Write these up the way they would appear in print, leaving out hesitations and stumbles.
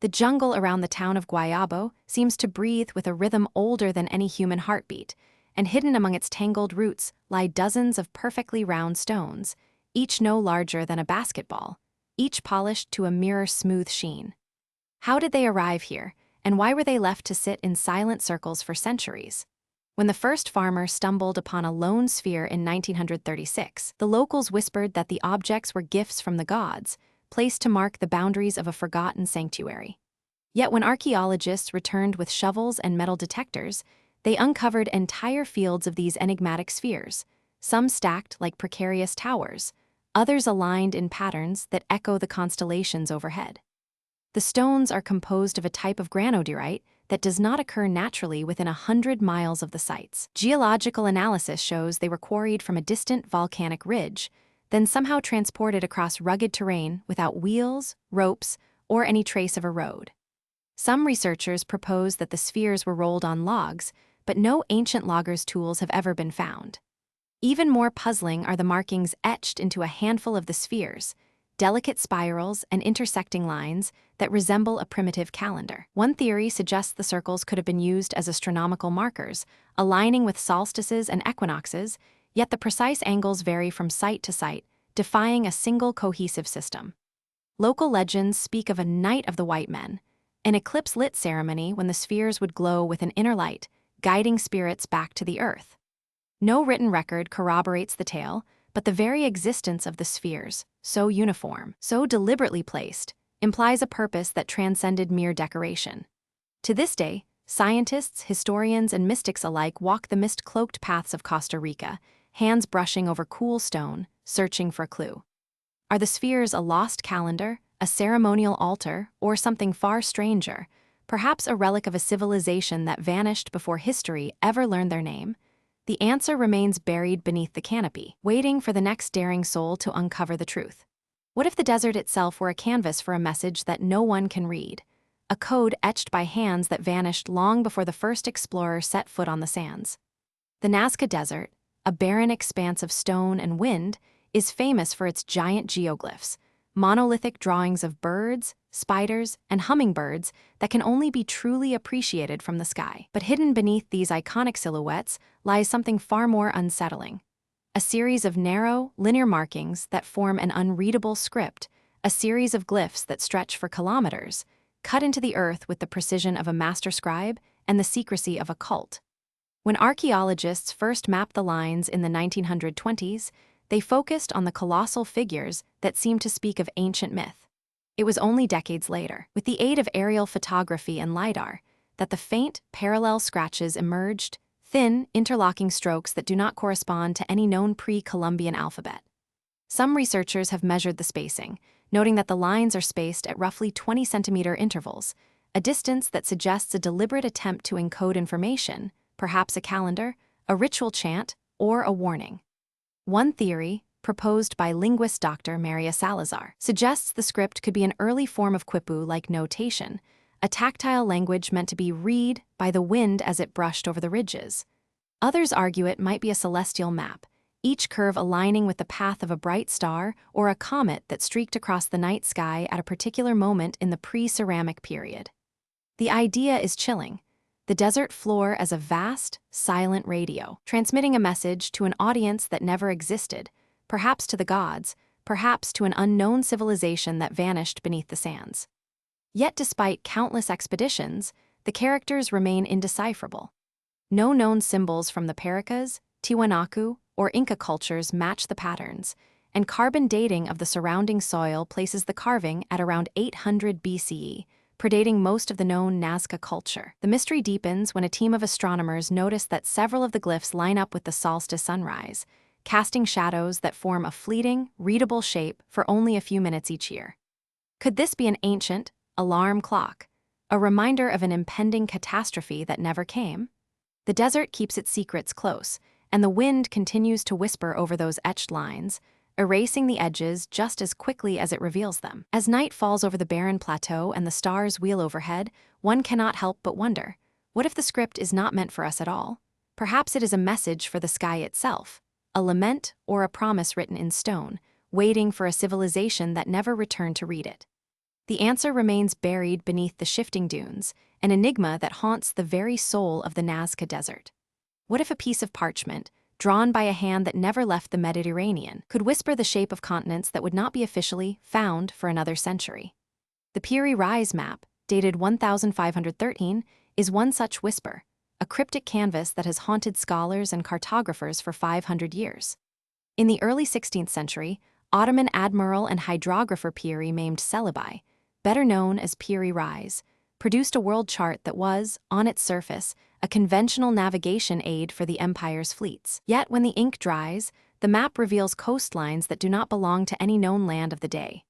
The jungle around the town of Guayabo seems to breathe with a rhythm older than any human heartbeat, and hidden among its tangled roots lie dozens of perfectly round stones, each no larger than a basketball, each polished to a mirror-smooth sheen. How did they arrive here, and why were they left to sit in silent circles for centuries? When the first farmer stumbled upon a lone sphere in 1936, the locals whispered that the objects were gifts from the gods, placed to mark the boundaries of a forgotten sanctuary. Yet when archaeologists returned with shovels and metal detectors, they uncovered entire fields of these enigmatic spheres, some stacked like precarious towers, others aligned in patterns that echo the constellations overhead. The stones are composed of a type of granodiorite that does not occur naturally within 100 miles of the sites. Geological analysis shows they were quarried from a distant volcanic ridge, then somehow transported across rugged terrain without wheels, ropes, or any trace of a road. Some researchers propose that the spheres were rolled on logs, but no ancient loggers' tools have ever been found. Even more puzzling are the markings etched into a handful of the spheres, delicate spirals and intersecting lines that resemble a primitive calendar. One theory suggests the circles could have been used as astronomical markers, aligning with solstices and equinoxes, yet the precise angles vary from site to site, defying a single cohesive system. Local legends speak of a Night of the White Men, an eclipse-lit ceremony when the spheres would glow with an inner light, guiding spirits back to the earth. No written record corroborates the tale, but the very existence of the spheres, so uniform, so deliberately placed, implies a purpose that transcended mere decoration. To this day, scientists, historians, and mystics alike walk the mist-cloaked paths of Costa Rica, hands brushing over cool stone, searching for a clue. Are the spheres a lost calendar, a ceremonial altar, or something far stranger, perhaps a relic of a civilization that vanished before history ever learned their name? The answer remains buried beneath the canopy, waiting for the next daring soul to uncover the truth. What if the desert itself were a canvas for a message that no one can read, a code etched by hands that vanished long before the first explorer set foot on the sands? The Nazca Desert, a barren expanse of stone and wind, is famous for its giant geoglyphs, monolithic drawings of birds, spiders, and hummingbirds that can only be truly appreciated from the sky. But hidden beneath these iconic silhouettes lies something far more unsettling. A series of narrow, linear markings that form an unreadable script, a series of glyphs that stretch for kilometers, cut into the earth with the precision of a master scribe and the secrecy of a cult. When archaeologists first mapped the lines in the 1920s, they focused on the colossal figures that seemed to speak of ancient myth. It was only decades later, with the aid of aerial photography and LiDAR, that the faint, parallel scratches emerged, thin, interlocking strokes that do not correspond to any known pre-Columbian alphabet. Some researchers have measured the spacing, noting that the lines are spaced at roughly 20-centimeter intervals, a distance that suggests a deliberate attempt to encode information, perhaps a calendar, a ritual chant, or a warning. One theory, proposed by linguist Dr. Maria Salazar, suggests the script could be an early form of quipu-like notation, a tactile language meant to be read by the wind as it brushed over the ridges. Others argue it might be a celestial map, each curve aligning with the path of a bright star or a comet that streaked across the night sky at a particular moment in the pre-ceramic period. The idea is chilling. The desert floor as a vast, silent radio, transmitting a message to an audience that never existed, perhaps to the gods, perhaps to an unknown civilization that vanished beneath the sands. Yet despite countless expeditions, the characters remain indecipherable. No known symbols from the Paracas, Tiwanaku, or Inca cultures match the patterns, and carbon dating of the surrounding soil places the carving at around 800 BCE, predating most of the known Nazca culture. The mystery deepens when a team of astronomers notice that several of the glyphs line up with the solstice sunrise, casting shadows that form a fleeting, readable shape for only a few minutes each year. Could this be an ancient alarm clock, a reminder of an impending catastrophe that never came? The desert keeps its secrets close, and the wind continues to whisper over those etched lines, erasing the edges just as quickly as it reveals them. As night falls over the barren plateau and the stars wheel overhead, one cannot help but wonder, what if the script is not meant for us at all? Perhaps it is a message for the sky itself, a lament or a promise written in stone, waiting for a civilization that never returned to read it. The answer remains buried beneath the shifting dunes, an enigma that haunts the very soul of the Nazca Desert. What if a piece of parchment, drawn by a hand that never left the Mediterranean, could whisper the shape of continents that would not be officially found for another century? The Piri Reis map, dated 1513, is one such whisper, a cryptic canvas that has haunted scholars and cartographers for 500 years. In the early 16th century, Ottoman admiral and hydrographer Piri named Celebi, better known as Piri Reis, produced a world chart that was, on its surface, a conventional navigation aid for the empire's fleets. Yet when the ink dries, the map reveals coastlines that do not belong to any known land of the day.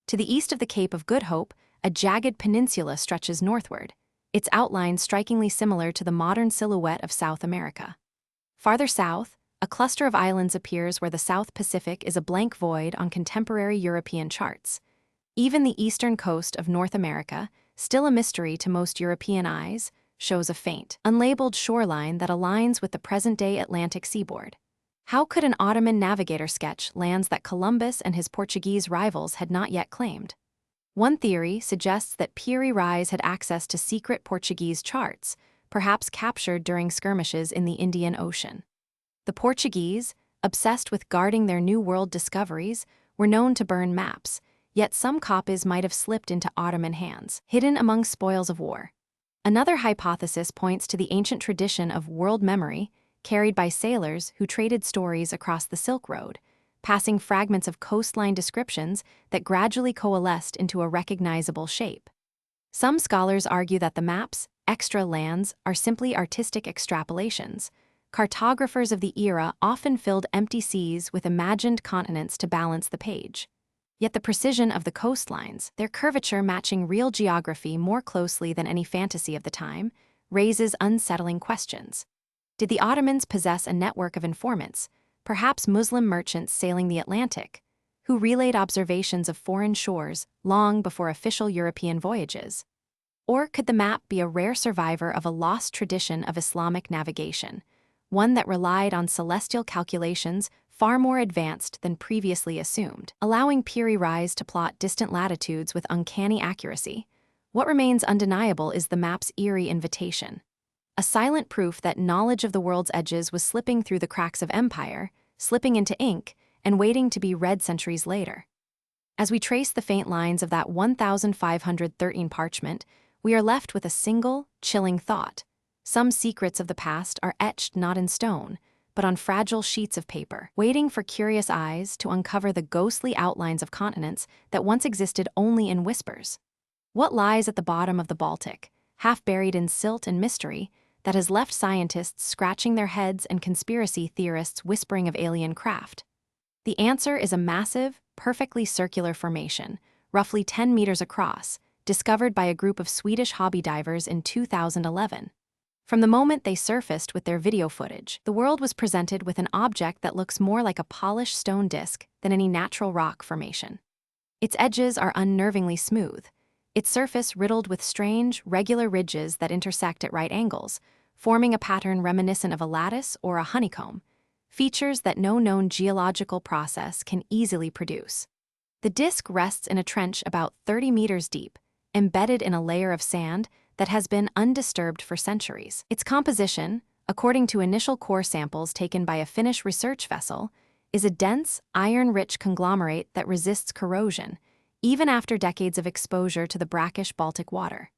To the east of the Cape of Good Hope, a jagged peninsula stretches northward, its outline strikingly similar to the modern silhouette of South America. Farther south, a cluster of islands appears where the South Pacific is a blank void on contemporary European charts. Even the eastern coast of North America, still a mystery to most European eyes, shows a faint, unlabeled shoreline that aligns with the present-day Atlantic seaboard. How could an Ottoman navigator sketch lands that Columbus and his Portuguese rivals had not yet claimed? One theory suggests that Piri Reis had access to secret Portuguese charts, perhaps captured during skirmishes in the Indian Ocean. The Portuguese, obsessed with guarding their New World discoveries, were known to burn maps, yet some copies might have slipped into Ottoman hands, hidden among spoils of war. Another hypothesis points to the ancient tradition of world memory, carried by sailors who traded stories across the Silk Road, passing fragments of coastline descriptions that gradually coalesced into a recognizable shape. Some scholars argue that the map's extra lands are simply artistic extrapolations. Cartographers of the era often filled empty seas with imagined continents to balance the page. Yet the precision of the coastlines, their curvature matching real geography more closely than any fantasy of the time, raises unsettling questions. Did the Ottomans possess a network of informants, perhaps Muslim merchants sailing the Atlantic, who relayed observations of foreign shores long before official European voyages? Or could the map be a rare survivor of a lost tradition of Islamic navigation, one that relied on celestial calculations far more advanced than previously assumed, allowing Piri Reis to plot distant latitudes with uncanny accuracy? What remains undeniable is the map's eerie invitation, a silent proof that knowledge of the world's edges was slipping through the cracks of empire, slipping into ink, and waiting to be read centuries later. As we trace the faint lines of that 1513 parchment, we are left with a single, chilling thought. Some secrets of the past are etched not in stone, but on fragile sheets of paper, waiting for curious eyes to uncover the ghostly outlines of continents that once existed only in whispers. What lies at the bottom of the Baltic, half buried in silt and mystery, that has left scientists scratching their heads and conspiracy theorists whispering of alien craft? The answer is a massive, perfectly circular formation, roughly 10 meters across, discovered by a group of Swedish hobby divers in 2011. From the moment they surfaced with their video footage, the world was presented with an object that looks more like a polished stone disc than any natural rock formation. Its edges are unnervingly smooth, its surface riddled with strange, regular ridges that intersect at right angles, forming a pattern reminiscent of a lattice or a honeycomb, features that no known geological process can easily produce. The disc rests in a trench about 30 meters deep, embedded in a layer of sand that has been undisturbed for centuries. Its composition, according to initial core samples taken by a Finnish research vessel, is a dense, iron-rich conglomerate that resists corrosion, even after decades of exposure to the brackish Baltic water.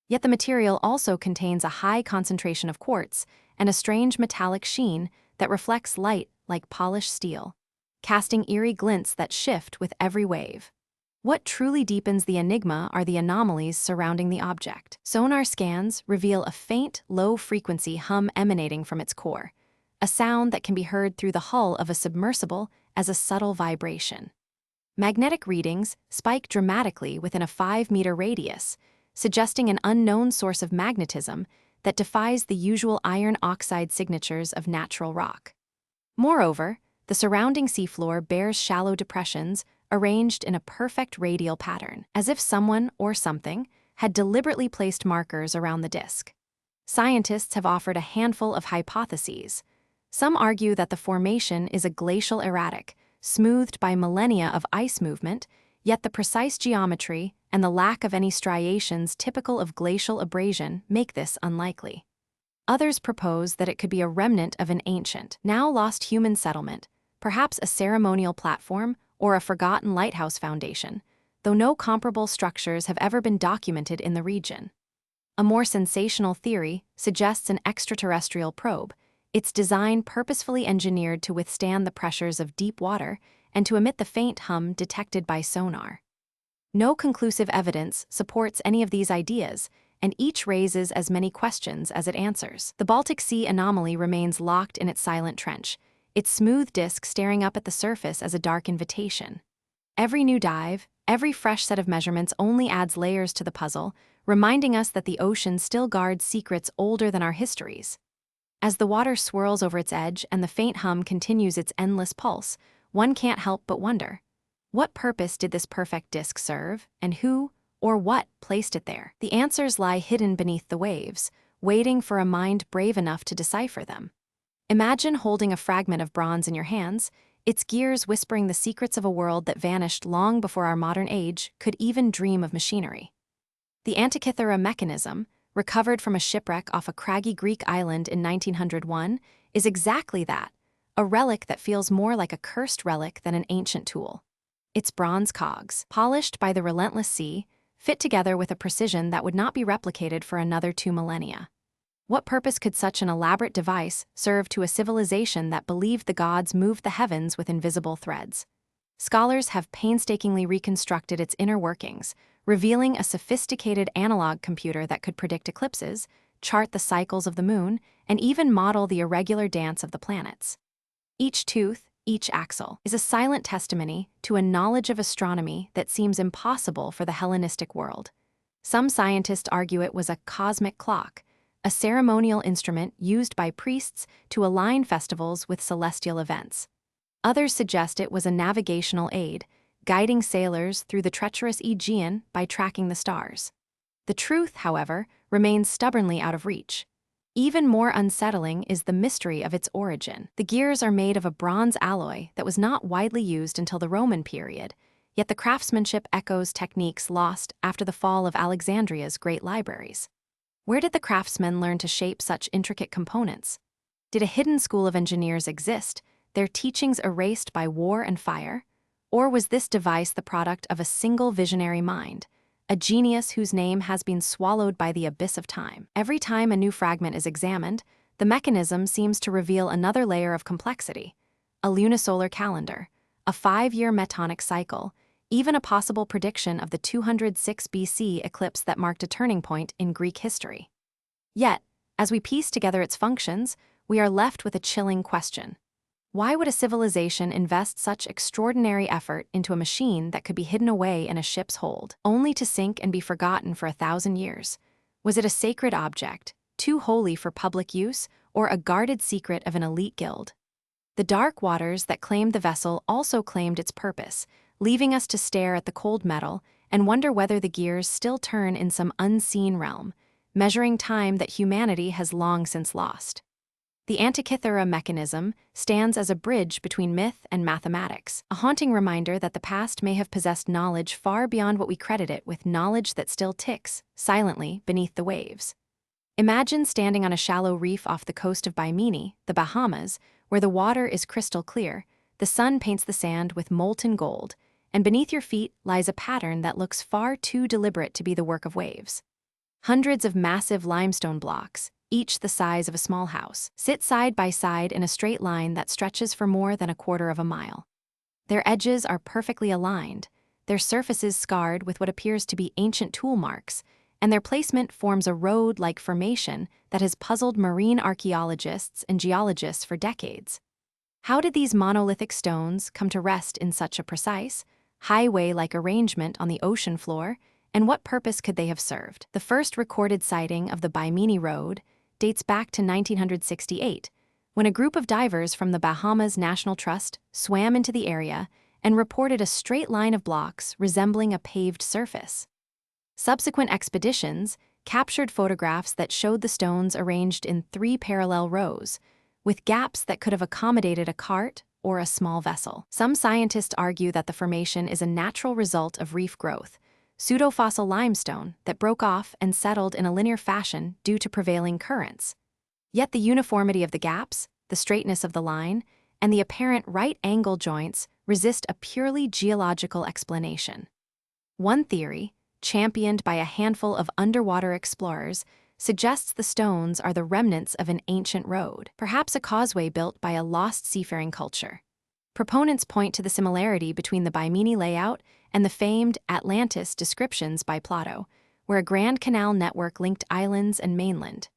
Yet the material also contains a high concentration of quartz and a strange metallic sheen that reflects light like polished steel, casting eerie glints that shift with every wave. What truly deepens the enigma are the anomalies surrounding the object. Sonar scans reveal a faint, low-frequency hum emanating from its core, a sound that can be heard through the hull of a submersible as a subtle vibration. Magnetic readings spike dramatically within a 5-meter radius, suggesting an unknown source of magnetism that defies the usual iron oxide signatures of natural rock. Moreover, the surrounding seafloor bears shallow depressions arranged in a perfect radial pattern, as if someone or something had deliberately placed markers around the disk. Scientists have offered a handful of hypotheses. Some argue that the formation is a glacial erratic, smoothed by millennia of ice movement, Yet the precise geometry and the lack of any striations typical of glacial abrasion make this unlikely. Others propose that it could be a remnant of an ancient, now lost human settlement, perhaps a ceremonial platform or a forgotten lighthouse foundation, though no comparable structures have ever been documented in the region. A more sensational theory suggests an extraterrestrial probe, its design purposefully engineered to withstand the pressures of deep water and to emit the faint hum detected by sonar. No conclusive evidence supports any of these ideas, and each raises as many questions as it answers. The Baltic Sea anomaly remains locked in its silent trench, its smooth disk staring up at the surface as a dark invitation. Every new dive, every fresh set of measurements only adds layers to the puzzle, reminding us that the ocean still guards secrets older than our histories. As the water swirls over its edge and the faint hum continues its endless pulse, one can't help but wonder, what purpose did this perfect disk serve, and who, or what, placed it there? The answers lie hidden beneath the waves, waiting for a mind brave enough to decipher them. Imagine holding a fragment of bronze in your hands, its gears whispering the secrets of a world that vanished long before our modern age could even dream of machinery. The Antikythera mechanism, recovered from a shipwreck off a craggy Greek island in 1901, is exactly that, a relic that feels more like a cursed relic than an ancient tool. Its bronze cogs, polished by the relentless sea, fit together with a precision that would not be replicated for another 2 millennia. What purpose could such an elaborate device serve to a civilization that believed the gods moved the heavens with invisible threads? Scholars have painstakingly reconstructed its inner workings, revealing a sophisticated analog computer that could predict eclipses, chart the cycles of the moon, and even model the irregular dance of the planets. Each tooth, each axle, is a silent testimony to a knowledge of astronomy that seems impossible for the Hellenistic world. Some scientists argue it was a cosmic clock, a ceremonial instrument used by priests to align festivals with celestial events. Others suggest it was a navigational aid, guiding sailors through the treacherous Aegean by tracking the stars. The truth, however, remains stubbornly out of reach. Even more unsettling is the mystery of its origin. The gears are made of a bronze alloy that was not widely used until the Roman period, yet the craftsmanship echoes techniques lost after the fall of Alexandria's great libraries. Where did the craftsmen learn to shape such intricate components? Did a hidden school of engineers exist, their teachings erased by war and fire? Or was this device the product of a single visionary mind, a genius whose name has been swallowed by the abyss of time? Every time a new fragment is examined, the mechanism seems to reveal another layer of complexity: a lunisolar calendar, a 5-year metonic cycle, even a possible prediction of the 206 BC eclipse that marked a turning point in Greek history. Yet, as we piece together its functions, we are left with a chilling question. Why would a civilization invest such extraordinary effort into a machine that could be hidden away in a ship's hold, only to sink and be forgotten for 1,000 years? Was it a sacred object, too holy for public use, or a guarded secret of an elite guild? The dark waters that claimed the vessel also claimed its purpose, leaving us to stare at the cold metal and wonder whether the gears still turn in some unseen realm, measuring time that humanity has long since lost. The Antikythera mechanism stands as a bridge between myth and mathematics, a haunting reminder that the past may have possessed knowledge far beyond what we credit it with, knowledge that still ticks, silently, beneath the waves. Imagine standing on a shallow reef off the coast of Bimini, the Bahamas, where the water is crystal clear, the sun paints the sand with molten gold, and beneath your feet lies a pattern that looks far too deliberate to be the work of waves. Hundreds of massive limestone blocks, each the size of a small house, sit side by side in a straight line that stretches for more than 1/4 of a mile. Their edges are perfectly aligned, their surfaces scarred with what appears to be ancient tool marks, and their placement forms a road-like formation that has puzzled marine archaeologists and geologists for decades. How did these monolithic stones come to rest in such a precise, highway-like arrangement on the ocean floor, and what purpose could they have served? The first recorded sighting of the Bimini Road dates back to 1968, when a group of divers from the Bahamas National Trust swam into the area and reported a straight line of blocks resembling a paved surface. Subsequent expeditions captured photographs that showed the stones arranged in 3 parallel rows, with gaps that could have accommodated a cart or a small vessel. Some scientists argue that the formation is a natural result of reef growth, pseudofossil limestone that broke off and settled in a linear fashion due to prevailing currents. Yet the uniformity of the gaps, the straightness of the line, and the apparent right-angle joints resist a purely geological explanation. One theory, championed by a handful of underwater explorers, suggests the stones are the remnants of an ancient road, perhaps a causeway built by a lost seafaring culture. Proponents point to the similarity between the Bimini layout and the famed Atlantis descriptions by Plato, where a grand canal network linked islands and mainland.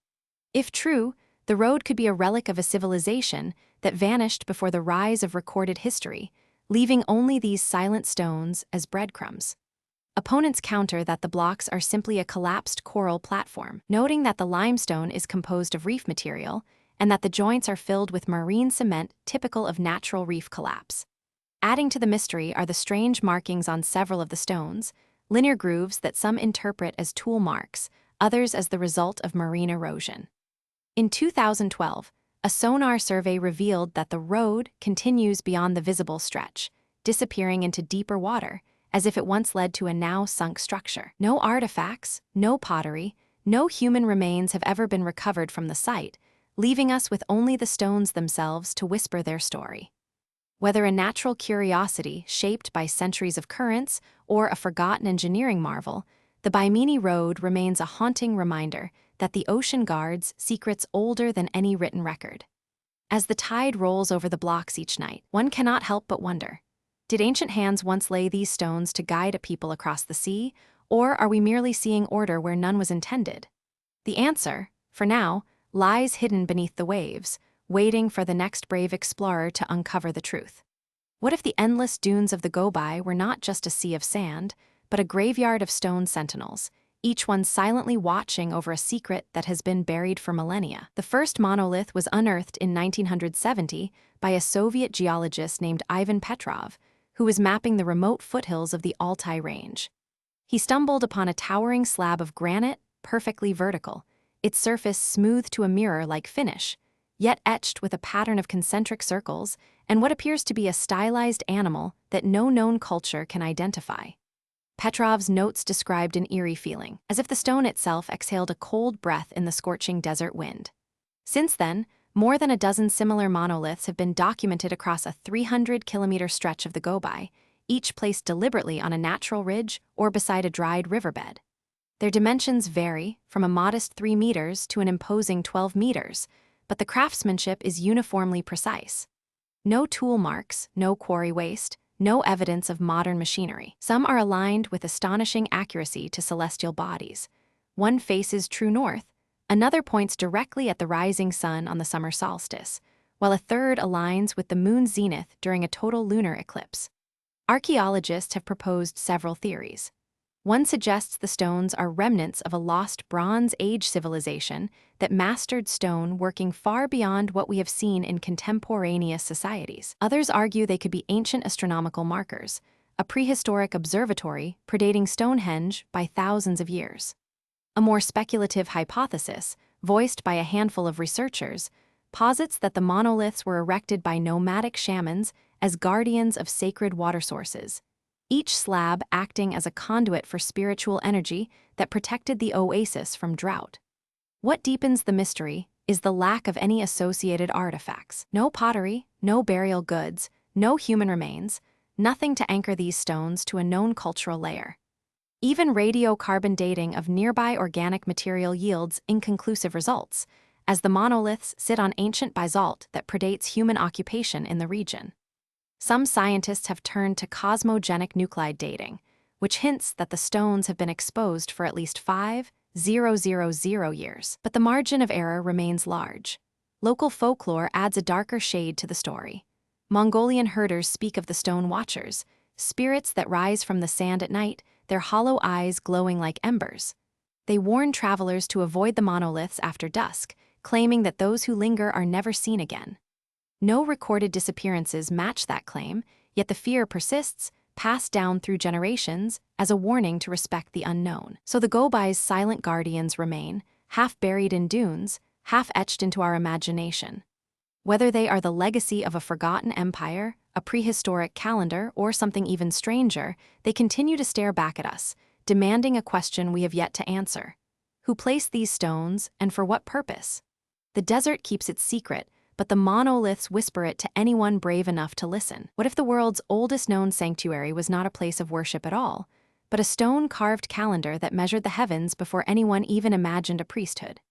If true, the road could be a relic of a civilization that vanished before the rise of recorded history, leaving only these silent stones as breadcrumbs. Opponents counter that the blocks are simply a collapsed coral platform, noting that the limestone is composed of reef material and that the joints are filled with marine cement typical of natural reef collapse. Adding to the mystery are the strange markings on several of the stones, linear grooves that some interpret as tool marks, others as the result of marine erosion. In 2012, a sonar survey revealed that the road continues beyond the visible stretch, disappearing into deeper water, as if it once led to a now-sunk structure. No artifacts, no pottery, no human remains have ever been recovered from the site, leaving us with only the stones themselves to whisper their story. Whether a natural curiosity shaped by centuries of currents or a forgotten engineering marvel, the Bimini Road remains a haunting reminder that the ocean guards secrets older than any written record. As the tide rolls over the blocks each night, one cannot help but wonder, did ancient hands once lay these stones to guide a people across the sea, or are we merely seeing order where none was intended? The answer, for now, lies hidden beneath the waves, waiting for the next brave explorer to uncover the truth. What if the endless dunes of the Gobi were not just a sea of sand, but a graveyard of stone sentinels, each one silently watching over a secret that has been buried for millennia? The first monolith was unearthed in 1970 by a Soviet geologist named Ivan Petrov, who was mapping the remote foothills of the Altai Range. He stumbled upon a towering slab of granite, perfectly vertical, its surface smooth to a mirror-like finish, yet etched with a pattern of concentric circles and what appears to be a stylized animal that no known culture can identify. Petrov's notes described an eerie feeling, as if the stone itself exhaled a cold breath in the scorching desert wind. Since then, more than a dozen similar monoliths have been documented across a 300-kilometer stretch of the Gobi, each placed deliberately on a natural ridge or beside a dried riverbed. Their dimensions vary, from a modest 3 meters to an imposing 12 meters, but the craftsmanship is uniformly precise. No tool marks, no quarry waste, no evidence of modern machinery. Some are aligned with astonishing accuracy to celestial bodies. One faces true north, another points directly at the rising sun on the summer solstice, while a third aligns with the moon's zenith during a total lunar eclipse. Archaeologists have proposed several theories. One suggests the stones are remnants of a lost Bronze Age civilization that mastered stone, working far beyond what we have seen in contemporaneous societies. Others argue they could be ancient astronomical markers, a prehistoric observatory predating Stonehenge by thousands of years. A more speculative hypothesis, voiced by a handful of researchers, posits that the monoliths were erected by nomadic shamans as guardians of sacred water sources, each slab acting as a conduit for spiritual energy that protected the oasis from drought. What deepens the mystery is the lack of any associated artifacts. No pottery, no burial goods, no human remains, nothing to anchor these stones to a known cultural layer. Even radiocarbon dating of nearby organic material yields inconclusive results, as the monoliths sit on ancient basalt that predates human occupation in the region. Some scientists have turned to cosmogenic nuclide dating, which hints that the stones have been exposed for at least 5,000 years. But the margin of error remains large. Local folklore adds a darker shade to the story. Mongolian herders speak of the stone watchers, spirits that rise from the sand at night, their hollow eyes glowing like embers. They warn travelers to avoid the monoliths after dusk, claiming that those who linger are never seen again. No recorded disappearances match that claim, yet the fear persists, passed down through generations as a warning to respect the unknown. So the Gobi's silent guardians remain, half buried in dunes, half etched into our imagination. Whether they are the legacy of a forgotten empire, a prehistoric calendar, or something even stranger, they continue to stare back at us, demanding a question we have yet to answer. Who placed these stones, and for what purpose? The desert keeps its secret, but the monoliths whisper it to anyone brave enough to listen. What if the world's oldest known sanctuary was not a place of worship at all, but a stone-carved calendar that measured the heavens before anyone even imagined a priesthood?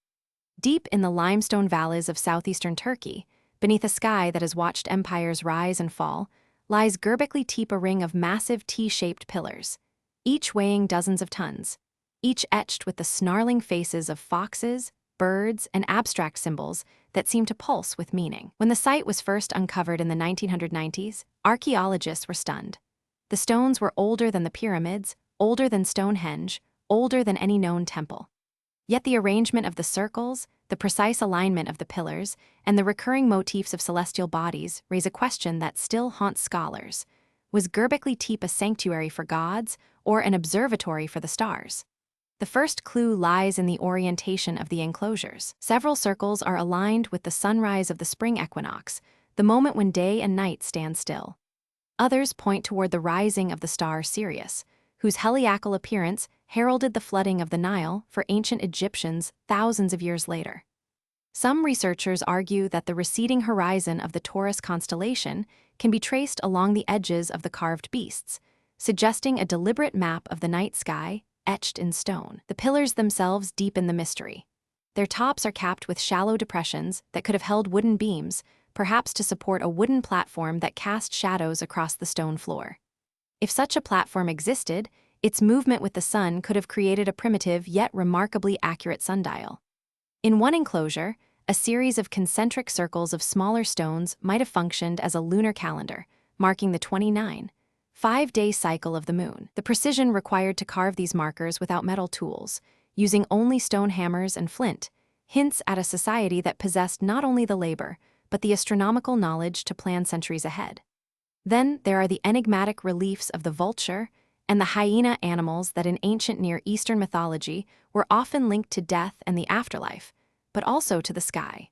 Deep in the limestone valleys of southeastern Turkey, beneath a sky that has watched empires rise and fall, lies Göbekli Tepe, a ring of massive T-shaped pillars, each weighing dozens of tons, each etched with the snarling faces of foxes, birds, and abstract symbols that seem to pulse with meaning. When the site was first uncovered in the 1990s, archaeologists were stunned. The stones were older than the pyramids, older than Stonehenge, older than any known temple. Yet the arrangement of the circles, the precise alignment of the pillars, and the recurring motifs of celestial bodies raise a question that still haunts scholars. Was Göbekli Tepe a sanctuary for gods, or an observatory for the stars? The first clue lies in the orientation of the enclosures. Several circles are aligned with the sunrise of the spring equinox, the moment when day and night stand still. Others point toward the rising of the star Sirius, whose heliacal appearance heralded the flooding of the Nile for ancient Egyptians thousands of years later. Some researchers argue that the receding horizon of the Taurus constellation can be traced along the edges of the carved beasts, suggesting a deliberate map of the night sky etched in stone. The pillars themselves deepen the mystery. Their tops are capped with shallow depressions that could have held wooden beams, perhaps to support a wooden platform that cast shadows across the stone floor. If such a platform existed, its movement with the sun could have created a primitive yet remarkably accurate sundial. In one enclosure, a series of concentric circles of smaller stones might have functioned as a lunar calendar, marking the 5-day cycle of the moon. The precision required to carve these markers without metal tools, using only stone hammers and flint, hints at a society that possessed not only the labor, but the astronomical knowledge to plan centuries ahead. Then there are the enigmatic reliefs of the vulture and the hyena, animals that in ancient Near Eastern mythology were often linked to death and the afterlife, but also to the sky.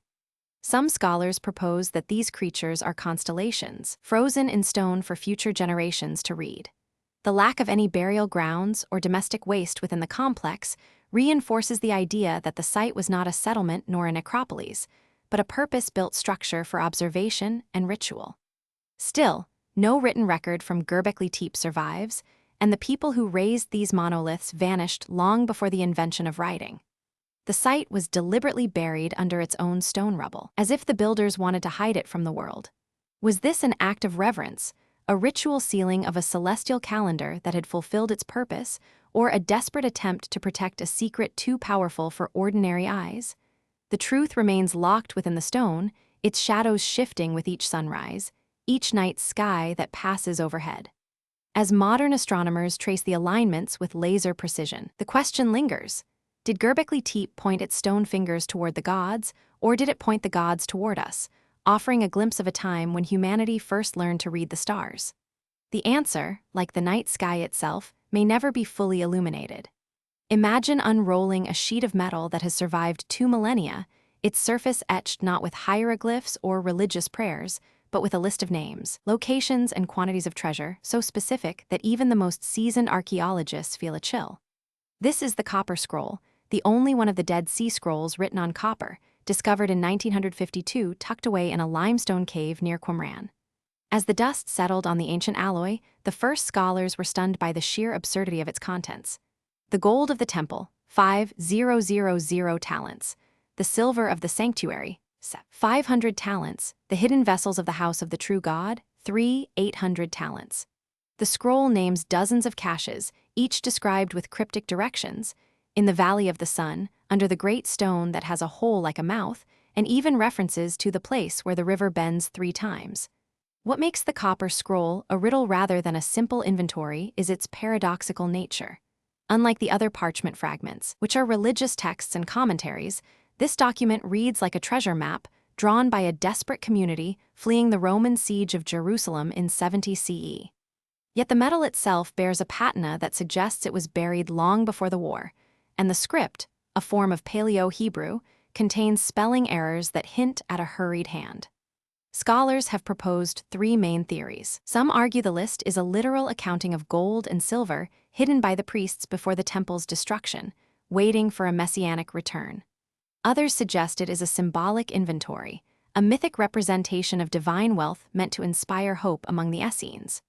Some scholars propose that these creatures are constellations, frozen in stone for future generations to read. The lack of any burial grounds or domestic waste within the complex reinforces the idea that the site was not a settlement nor a necropolis, but a purpose-built structure for observation and ritual. Still, no written record from Göbekli Tepe survives, and the people who raised these monoliths vanished long before the invention of writing. The site was deliberately buried under its own stone rubble, as if the builders wanted to hide it from the world. Was this an act of reverence, a ritual sealing of a celestial calendar that had fulfilled its purpose, or a desperate attempt to protect a secret too powerful for ordinary eyes? The truth remains locked within the stone, its shadows shifting with each sunrise, each night sky that passes overhead. As modern astronomers trace the alignments with laser precision, the question lingers. Did Göbekli Tepe point its stone fingers toward the gods, or did it point the gods toward us, offering a glimpse of a time when humanity first learned to read the stars? The answer, like the night sky itself, may never be fully illuminated. Imagine unrolling a sheet of metal that has survived 2 millennia, its surface etched not with hieroglyphs or religious prayers, but with a list of names, locations, and quantities of treasure so specific that even the most seasoned archaeologists feel a chill. This is the Copper Scroll, the only one of the Dead Sea Scrolls written on copper, discovered in 1952 tucked away in a limestone cave near Qumran. As the dust settled on the ancient alloy, the first scholars were stunned by the sheer absurdity of its contents. The gold of the temple, 5,000 talents. The silver of the sanctuary, 500 talents. The hidden vessels of the house of the true God, 800 talents. The scroll names dozens of caches, each described with cryptic directions. In the Valley of the Sun, under the great stone that has a hole like a mouth, and even references to the place where the river bends 3 times. What makes the Copper Scroll a riddle rather than a simple inventory is its paradoxical nature. Unlike the other parchment fragments, which are religious texts and commentaries, this document reads like a treasure map drawn by a desperate community fleeing the Roman siege of Jerusalem in 70 CE. Yet the metal itself bears a patina that suggests it was buried long before the war, and the script, a form of Paleo-Hebrew, contains spelling errors that hint at a hurried hand. Scholars have proposed three main theories. Some argue the list is a literal accounting of gold and silver hidden by the priests before the temple's destruction, waiting for a messianic return. Others suggest it is a symbolic inventory, a mythic representation of divine wealth meant to inspire hope among the Essenes.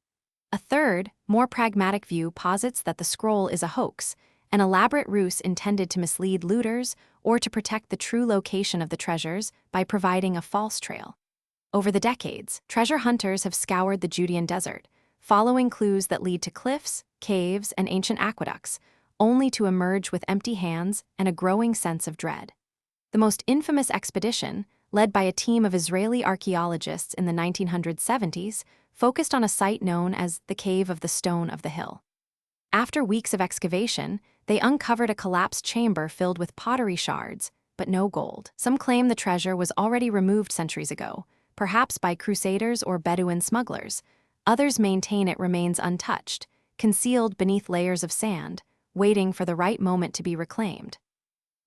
A third, more pragmatic view posits that the scroll is a hoax, an elaborate ruse intended to mislead looters or to protect the true location of the treasures by providing a false trail. Over the decades, treasure hunters have scoured the Judean desert, following clues that lead to cliffs, caves, and ancient aqueducts, only to emerge with empty hands and a growing sense of dread. The most infamous expedition, led by a team of Israeli archaeologists in the 1970s, focused on a site known as the Cave of the Stone of the Hill. After weeks of excavation, they uncovered a collapsed chamber filled with pottery shards, but no gold. Some claim the treasure was already removed centuries ago, perhaps by crusaders or Bedouin smugglers. Others maintain it remains untouched, concealed beneath layers of sand, waiting for the right moment to be reclaimed.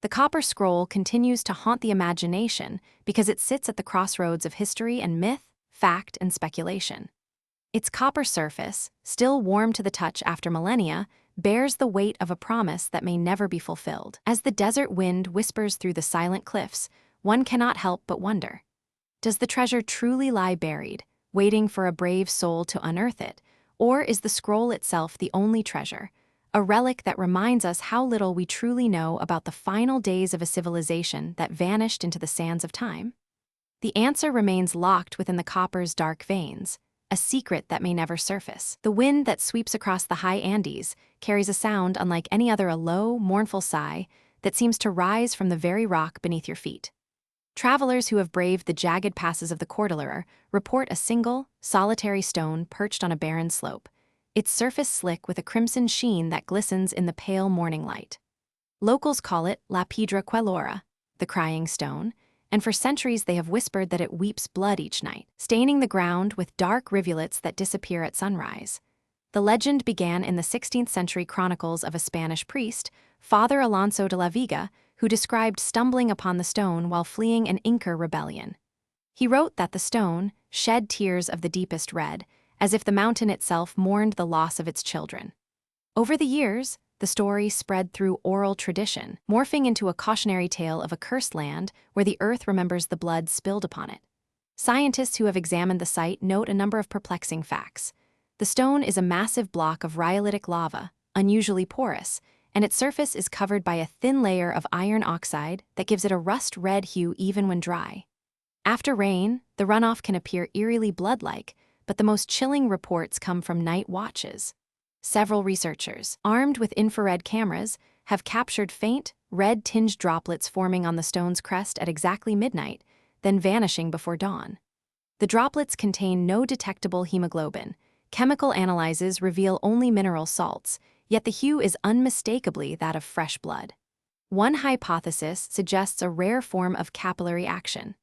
The Copper Scroll continues to haunt the imagination because it sits at the crossroads of history and myth, fact and speculation. Its copper surface, still warm to the touch after millennia, bears the weight of a promise that may never be fulfilled. As the desert wind whispers through the silent cliffs, one cannot help but wonder. Does the treasure truly lie buried, waiting for a brave soul to unearth it, or is the scroll itself the only treasure, a relic that reminds us how little we truly know about the final days of a civilization that vanished into the sands of time? The answer remains locked within the copper's dark veins, a secret that may never surface. The wind that sweeps across the high Andes carries a sound unlike any other, a low, mournful sigh that seems to rise from the very rock beneath your feet. Travelers who have braved the jagged passes of the Cordillera report a single, solitary stone perched on a barren slope, its surface slick with a crimson sheen that glistens in the pale morning light. Locals call it La Piedra Quelora, the crying stone, and for centuries they have whispered that it weeps blood each night, staining the ground with dark rivulets that disappear at sunrise. The legend began in the 16th century chronicles of a Spanish priest, Father Alonso de la Vega, who described stumbling upon the stone while fleeing an Inca rebellion. He wrote that the stone shed tears of the deepest red, as if the mountain itself mourned the loss of its children. Over the years, the story spread through oral tradition, morphing into a cautionary tale of a cursed land where the earth remembers the blood spilled upon it. Scientists who have examined the site note a number of perplexing facts. The stone is a massive block of rhyolitic lava, unusually porous, and its surface is covered by a thin layer of iron oxide that gives it a rust-red hue even when dry. After rain, the runoff can appear eerily blood-like, but the most chilling reports come from night watches. Several researchers, armed with infrared cameras, have captured faint, red-tinged droplets forming on the stone's crest at exactly midnight, then vanishing before dawn. The droplets contain no detectable hemoglobin. Chemical analyses reveal only mineral salts, yet the hue is unmistakably that of fresh blood. One hypothesis suggests a rare form of capillary action.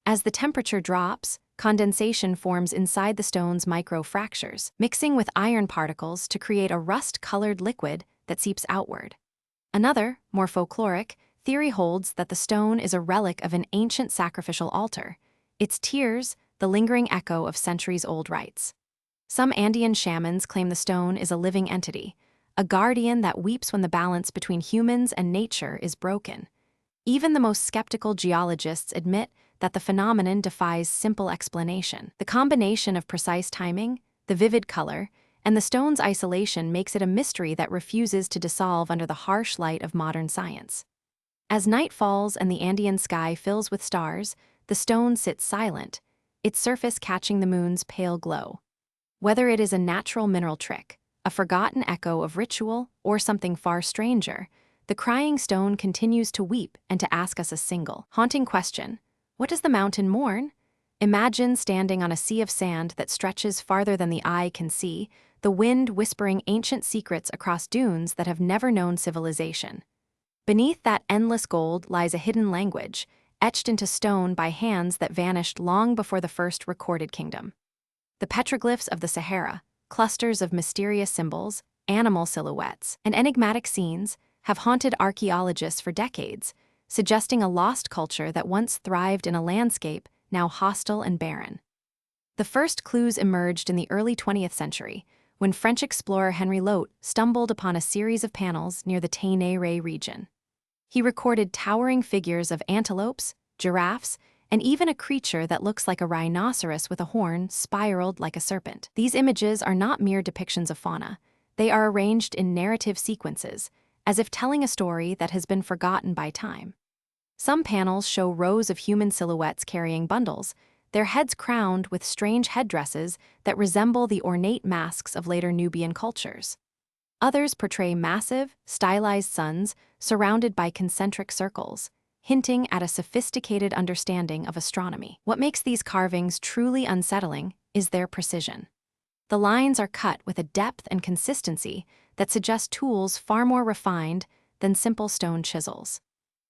As the temperature drops, condensation forms inside the stone's microfractures, mixing with iron particles to create a rust-colored liquid that seeps outward. Another, more folkloric, theory holds that the stone is a relic of an ancient sacrificial altar, its tears the lingering echo of centuries-old rites. Some Andean shamans claim the stone is a living entity, a guardian that weeps when the balance between humans and nature is broken. Even the most skeptical geologists admit that the phenomenon defies simple explanation. The combination of precise timing, the vivid color, and the stone's isolation makes it a mystery that refuses to dissolve under the harsh light of modern science. As night falls and the Andean sky fills with stars, the stone sits silent, its surface catching the moon's pale glow. Whether it is a natural mineral trick, a forgotten echo of ritual, or something far stranger, the crying stone continues to weep and to ask us a single, haunting question. What does the mountain mourn? Imagine standing on a sea of sand that stretches farther than the eye can see, the wind whispering ancient secrets across dunes that have never known civilization. Beneath that endless gold lies a hidden language, etched into stone by hands that vanished long before the first recorded kingdom. The petroglyphs of the Sahara, clusters of mysterious symbols, animal silhouettes, and enigmatic scenes, have haunted archaeologists for decades, suggesting a lost culture that once thrived in a landscape now hostile and barren. The first clues emerged in the early 20th century, when French explorer Henry Lotte stumbled upon a series of panels near the Ténéré region. He recorded towering figures of antelopes, giraffes, and even a creature that looks like a rhinoceros with a horn spiraled like a serpent. These images are not mere depictions of fauna. They are arranged in narrative sequences, as if telling a story that has been forgotten by time. Some panels show rows of human silhouettes carrying bundles, their heads crowned with strange headdresses that resemble the ornate masks of later Nubian cultures. Others portray massive, stylized suns surrounded by concentric circles, hinting at a sophisticated understanding of astronomy. What makes these carvings truly unsettling is their precision. The lines are cut with a depth and consistency that suggest tools far more refined than simple stone chisels.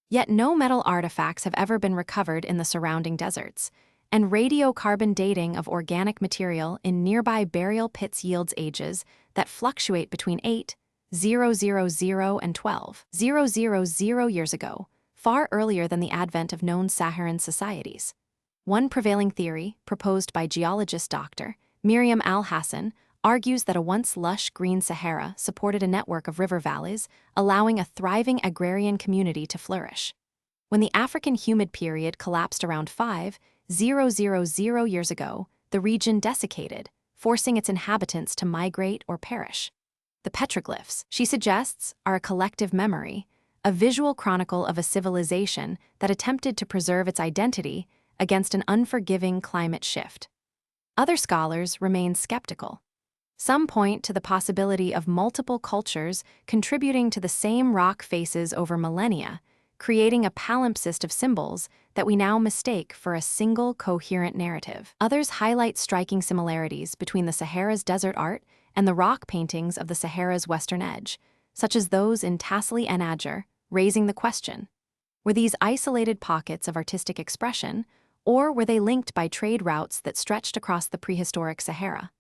Yet no metal artifacts have ever been recovered in the surrounding deserts, and radiocarbon dating of organic material in nearby burial pits yields ages that fluctuate between 8,000 and 12,000 years ago, far earlier than the advent of known Saharan societies. One prevailing theory, proposed by geologist Dr. Miriam Al-Hassan, argues that a once lush green Sahara supported a network of river valleys, allowing a thriving agrarian community to flourish. When the African humid period collapsed around 5,000 years ago, the region desiccated, forcing its inhabitants to migrate or perish. The petroglyphs, she suggests, are a collective memory, a visual chronicle of a civilization that attempted to preserve its identity against an unforgiving climate shift. Other scholars remain skeptical. Some point to the possibility of multiple cultures contributing to the same rock faces over millennia, creating a palimpsest of symbols that we now mistake for a single coherent narrative. Others highlight striking similarities between the Sahara's desert art and the rock paintings of the Sahara's western edge, such as those in Tassili and Adjer, raising the question: were these isolated pockets of artistic expression, or were they linked by trade routes that stretched across the prehistoric Sahara?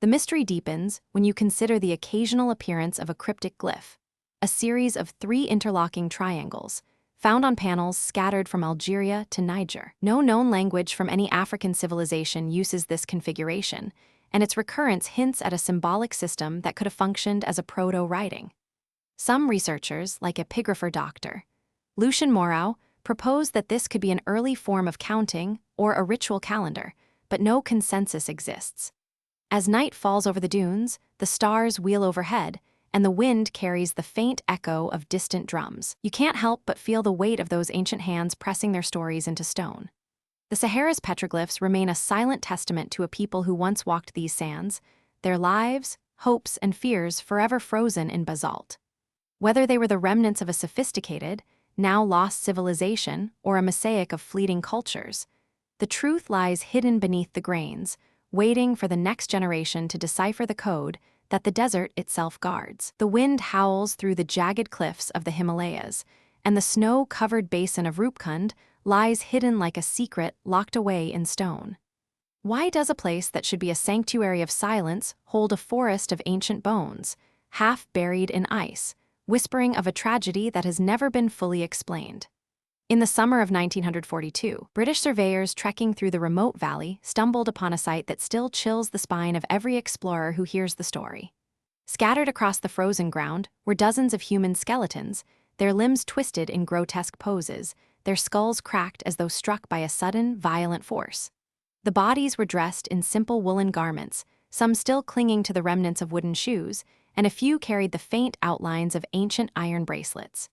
The mystery deepens when you consider the occasional appearance of a cryptic glyph, a series of 3 interlocking triangles, found on panels scattered from Algeria to Niger. No known language from any African civilization uses this configuration, and its recurrence hints at a symbolic system that could have functioned as a proto-writing. Some researchers, like epigrapher Dr. Lucien Moreau, propose that this could be an early form of counting or a ritual calendar, but no consensus exists. As night falls over the dunes, the stars wheel overhead, and the wind carries the faint echo of distant drums. You can't help but feel the weight of those ancient hands pressing their stories into stone. The Sahara's petroglyphs remain a silent testament to a people who once walked these sands, their lives, hopes, and fears forever frozen in basalt. Whether they were the remnants of a sophisticated, now lost civilization or a mosaic of fleeting cultures, the truth lies hidden beneath the grains, waiting for the next generation to decipher the code that the desert itself guards. The wind howls through the jagged cliffs of the Himalayas, and the snow-covered basin of Rupkund lies hidden like a secret locked away in stone. Why does a place that should be a sanctuary of silence hold a forest of ancient bones, half buried in ice, whispering of a tragedy that has never been fully explained? In the summer of 1942, British surveyors trekking through the remote valley stumbled upon a sight that still chills the spine of every explorer who hears the story. Scattered across the frozen ground were dozens of human skeletons, their limbs twisted in grotesque poses, their skulls cracked as though struck by a sudden, violent force. The bodies were dressed in simple woolen garments, some still clinging to the remnants of wooden shoes, and a few carried the faint outlines of ancient iron bracelets.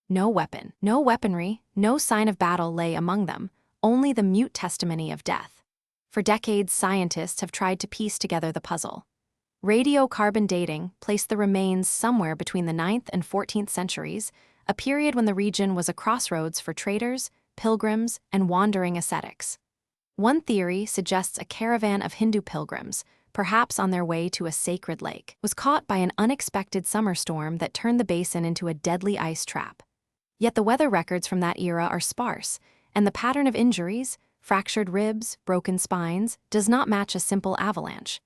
No weapon, no weaponry, no sign of battle lay among them, only the mute testimony of death. For decades, scientists have tried to piece together the puzzle. Radiocarbon dating placed the remains somewhere between the 9th and 14th centuries, a period when the region was a crossroads for traders, pilgrims, and wandering ascetics. One theory suggests a caravan of Hindu pilgrims, perhaps on their way to a sacred lake, was caught by an unexpected summer storm that turned the basin into a deadly ice trap. Yet the weather records from that era are sparse, and the pattern of injuries, fractured ribs, broken spines, does not match a simple avalanche.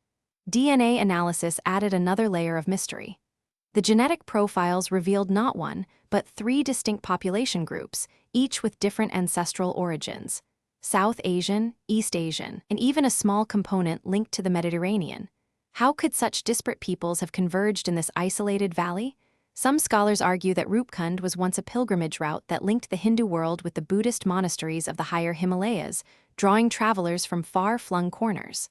DNA analysis added another layer of mystery. The genetic profiles revealed not one, but 3 distinct population groups, each with different ancestral origins. South Asian, East Asian, and even a small component linked to the Mediterranean. How could such disparate peoples have converged in this isolated valley? Some scholars argue that Rupkund was once a pilgrimage route that linked the Hindu world with the Buddhist monasteries of the higher Himalayas, drawing travelers from far-flung corners.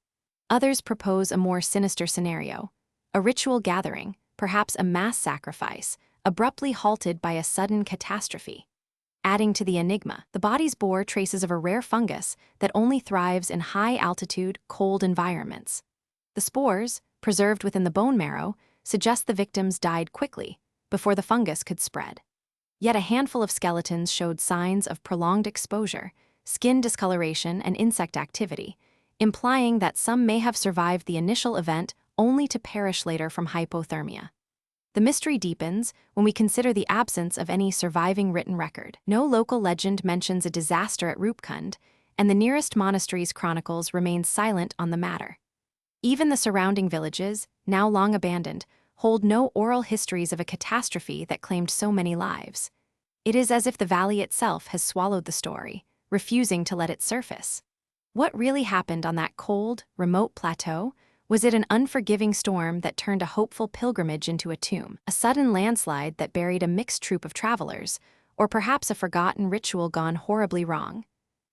Others propose a more sinister scenario: a ritual gathering, perhaps a mass sacrifice, abruptly halted by a sudden catastrophe. Adding to the enigma, the bodies bore traces of a rare fungus that only thrives in high-altitude, cold environments. The spores, preserved within the bone marrow, suggest the victims died quickly, before the fungus could spread. Yet a handful of skeletons showed signs of prolonged exposure, skin discoloration, and insect activity, implying that some may have survived the initial event only to perish later from hypothermia. The mystery deepens when we consider the absence of any surviving written record. No local legend mentions a disaster at Rupkund, and the nearest monastery's chronicles remain silent on the matter. Even the surrounding villages, now long abandoned, hold no oral histories of a catastrophe that claimed so many lives. It is as if the valley itself has swallowed the story, refusing to let it surface. What really happened on that cold, remote plateau? Was it an unforgiving storm that turned a hopeful pilgrimage into a tomb, a sudden landslide that buried a mixed troop of travelers, or perhaps a forgotten ritual gone horribly wrong?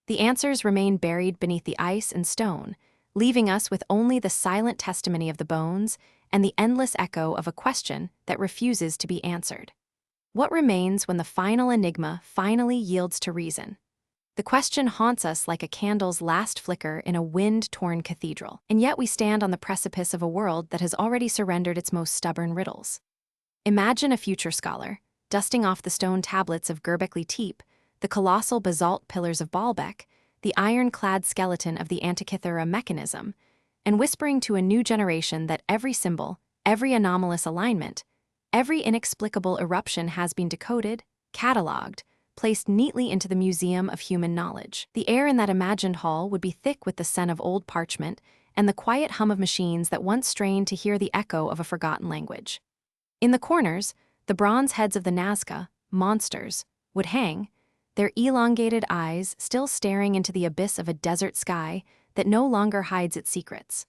The answers remain buried beneath the ice and stone, leaving us with only the silent testimony of the bones and the endless echo of a question that refuses to be answered. What remains when the final enigma finally yields to reason? The question haunts us like a candle's last flicker in a wind-torn cathedral, and yet we stand on the precipice of a world that has already surrendered its most stubborn riddles. Imagine a future scholar, dusting off the stone tablets of Göbekli Tepe, the colossal basalt pillars of Baalbek, the iron-clad skeleton of the Antikythera mechanism, and whispering to a new generation that every symbol, every anomalous alignment, every inexplicable eruption has been decoded, catalogued, placed neatly into the Museum of Human Knowledge. The air in that imagined hall would be thick with the scent of old parchment and the quiet hum of machines that once strained to hear the echo of a forgotten language. In the corners, the bronze heads of the Nazca, monsters, would hang, their elongated eyes still staring into the abyss of a desert sky that no longer hides its secrets.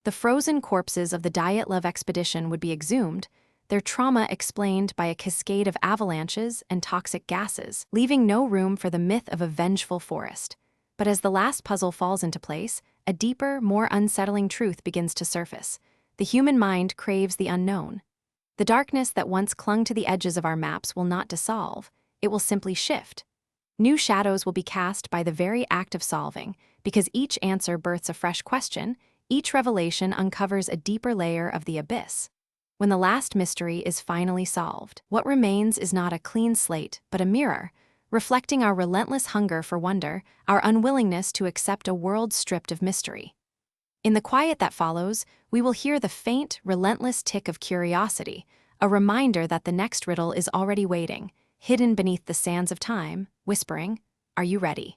The frozen corpses of the Dyatlov expedition would be exhumed, their trauma explained by a cascade of avalanches and toxic gases, leaving no room for the myth of a vengeful forest. But as the last puzzle falls into place, a deeper, more unsettling truth begins to surface. The human mind craves the unknown. The darkness that once clung to the edges of our maps will not dissolve, it will simply shift. New shadows will be cast by the very act of solving, because each answer births a fresh question, each revelation uncovers a deeper layer of the abyss. When the last mystery is finally solved, what remains is not a clean slate, but a mirror, reflecting our relentless hunger for wonder, our unwillingness to accept a world stripped of mystery. In the quiet that follows, we will hear the faint, relentless tick of curiosity, a reminder that the next riddle is already waiting, hidden beneath the sands of time, whispering, "Are you ready?"